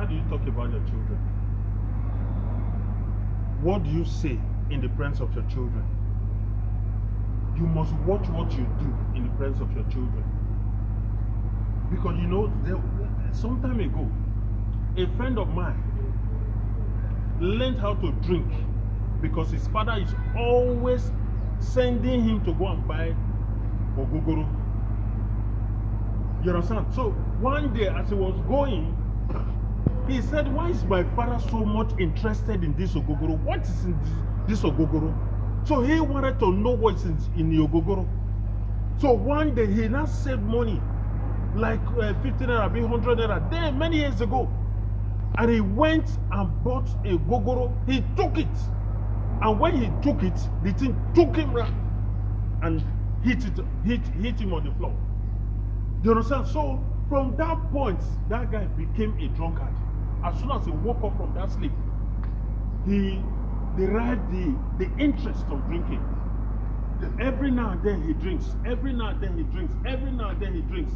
How do you talk about your children? What do you say in the presence of your children? You must watch what you do in the presence of your children. Because you know, some time ago, a friend of mine learned how to drink because his father is always sending him to go and buy ogogoro. You understand? So one day as he was going, he said, why is my father so much interested in this ogogoro? What is in this ogogoro? So he wanted to know what's in the ogogoro. So one day he now saved money, like 50 naira, 100 naira, there many years ago. And he went and bought a gogoro. He took it. And when he took it, the thing took him round and hit him on the floor. Do you understand? So from that point, that guy became a drunkard. As soon as he woke up from that sleep, he derived the interest of drinking. Every now and then he drinks. Every now and then he drinks. Every now and then he drinks.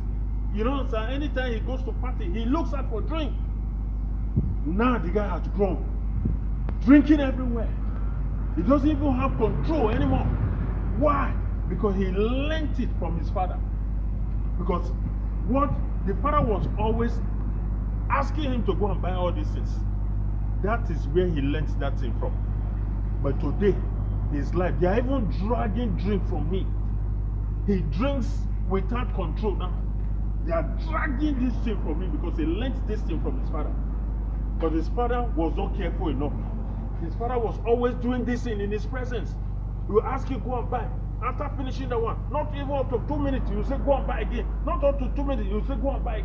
You know, sir, anytime he goes to party, he looks out for drink. Now the guy has grown. Drinking everywhere. He doesn't even have control anymore. Why? Because he learnt it from his father. Because what the father was always asking him to go and buy all these things. That is where he learnt that thing from. But today, his life, they are even dragging drink from him. He drinks without control now. They are dragging this thing from him because he learnt this thing from his father. But his father was not careful enough. His father was always doing this thing in his presence. He will ask you, go and buy. After finishing the one, not even up to 2 minutes, you say, go and buy again. Not up to 2 minutes, you say, go and buy again.